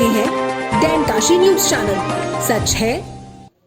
रहे हैं डैनकाशी news channel. सच है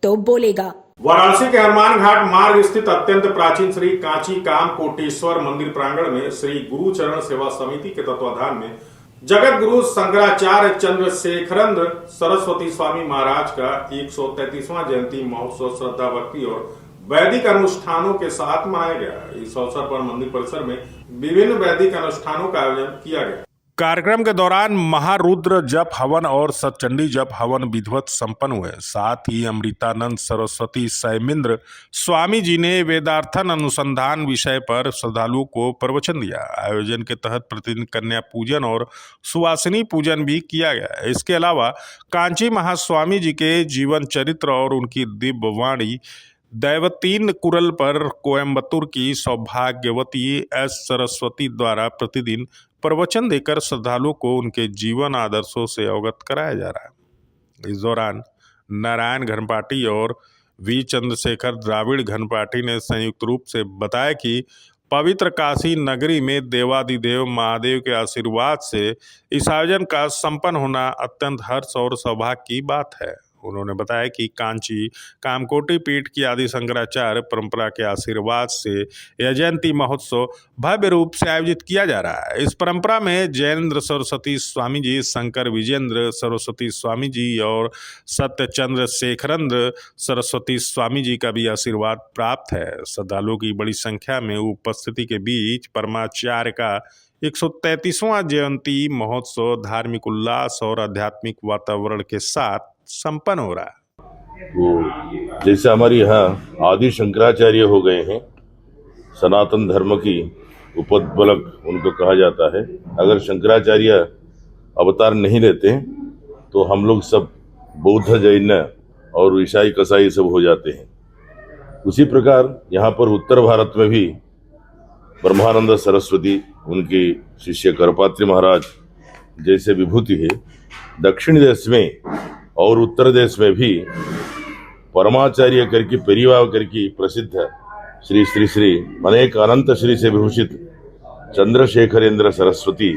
तो बोलेगा। वाराणसी के हनुमान घाट मार्ग स्थित अत्यंत प्राचीन श्री कांची काम कोटेश्वर मंदिर प्रांगण में श्री गुरु चरण सेवा समिति के तत्वाधान में जगत गुरु शंकराचार्य चंद्रशेखरेंद्र सरस्वती स्वामी महाराज का 133वां जयंती महोत्सव श्रद्धा भक्ति और वैदिक अनुष्ठानों के साथ मनाया गया। इस अवसर पर मंदिर परिसर में विभिन्न वैदिक अनुष्ठानों का आयोजन किया गया। कार्यक्रम के दौरान महारुद्र जप हवन और सतचंडी जप हवन विधिवत संपन्न हुए। साथ ही अमृतानंद सरस्वती सैमिंद्र स्वामी जी ने वेदार्थन अनुसंधान विषय पर श्रद्धालुओं को प्रवचन दिया। आयोजन के तहत प्रतिदिन कन्या पूजन और सुवासिनी पूजन भी किया गया। इसके अलावा कांची महास्वामी जी के जीवन चरित्र और उनकी दिव्य वाणी दैवतीन कुरल पर कोयम्बतूर की सौभाग्यवती एस सरस्वती द्वारा प्रतिदिन प्रवचन देकर श्रद्धालुओं को उनके जीवन आदर्शों से अवगत कराया जा रहा है। इस दौरान नारायण घनपाटी और वी चंद्रशेखर द्राविड़ घनपाटी ने संयुक्त रूप से बताया कि पवित्र काशी नगरी में देवादिदेव महादेव के आशीर्वाद से इस आयोजन का संपन्न होना अत्यंत हर्ष और सौभाग्य की बात है। उन्होंने बताया कि कांची कामकोटि पीठ की आदि शंकराचार्य परंपरा के आशीर्वाद से यह जयंती महोत्सव भव्य रूप से आयोजित किया जा रहा है। इस परंपरा में जैनेन्द्र सरस्वती स्वामी जी, शंकर विजेंद्र सरस्वती स्वामी जी और सत्य चंद्रशेखरेंद्र सरस्वती स्वामी जी का भी आशीर्वाद प्राप्त है। श्रद्धालुओं की बड़ी संख्या में उपस्थिति के बीच परमाचार्य का 133वां जयंती महोत्सव धार्मिक उल्लास और आध्यात्मिक वातावरण के साथ संपन्न हो रहा है। वो जैसे हमारे यहाँ आदि शंकराचार्य हो गए हैं, सनातन धर्म की उपोद्बलक उनको कहा जाता है। अगर शंकराचार्य अवतार नहीं लेते तो हम लोग सब बौद्ध, जैन और ईसाई कसाई सब हो जाते हैं। उसी प्रकार यहाँ पर उत्तर भारत में भी ब्रह्मानंद सरस्वती, उनके शिष्य करपात्री महाराज जैसे विभूति है। दक्षिण देश में और उत्तर देश में भी परमाचार्य करके परिवार करके प्रसिद्ध श्री श्री श्री अनेक अनंत श्री से विभूषित चंद्रशेखरेंद्र सरस्वती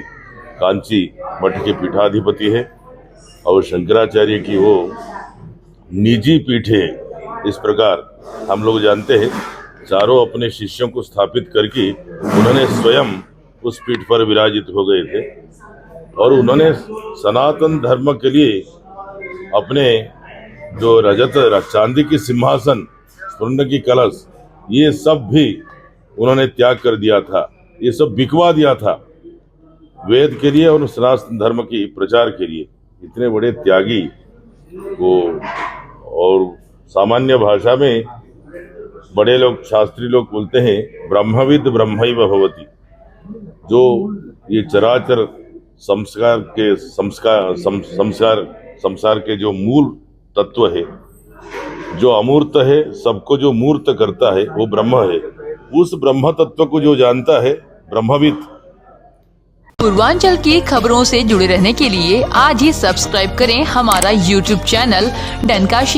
कांची मठ के पीठाधिपति है और शंकराचार्य की वो निजी पीठ है। इस प्रकार हम लोग जानते हैं, चारों अपने शिष्यों को स्थापित करके उन्होंने स्वयं उस पीठ पर विराजित हो गए थे और उन्होंने सनातन धर्म के लिए अपने जो रजत चांदी की सिंहासन, स्वर्ण की कलश, ये सब भी उन्होंने त्याग कर दिया था। ये सब बिकवा दिया था वेद के लिए और सनातन धर्म की प्रचार के लिए। इतने बड़े त्यागी वो, और सामान्य भाषा में बड़े लोग, शास्त्री लोग बोलते हैं ब्रह्मविद ब्रह्मैव भवति। जो ये चराचर संसार के जो मूल तत्व है, जो अमूर्त है, सबको जो मूर्त करता है वो ब्रह्म है। उस ब्रह्म तत्व को जो जानता है ब्रह्मविद। पूर्वांचल की खबरों से जुड़े रहने के लिए आज ही सब्सक्राइब करें हमारा YouTube चैनल डैनकाशी।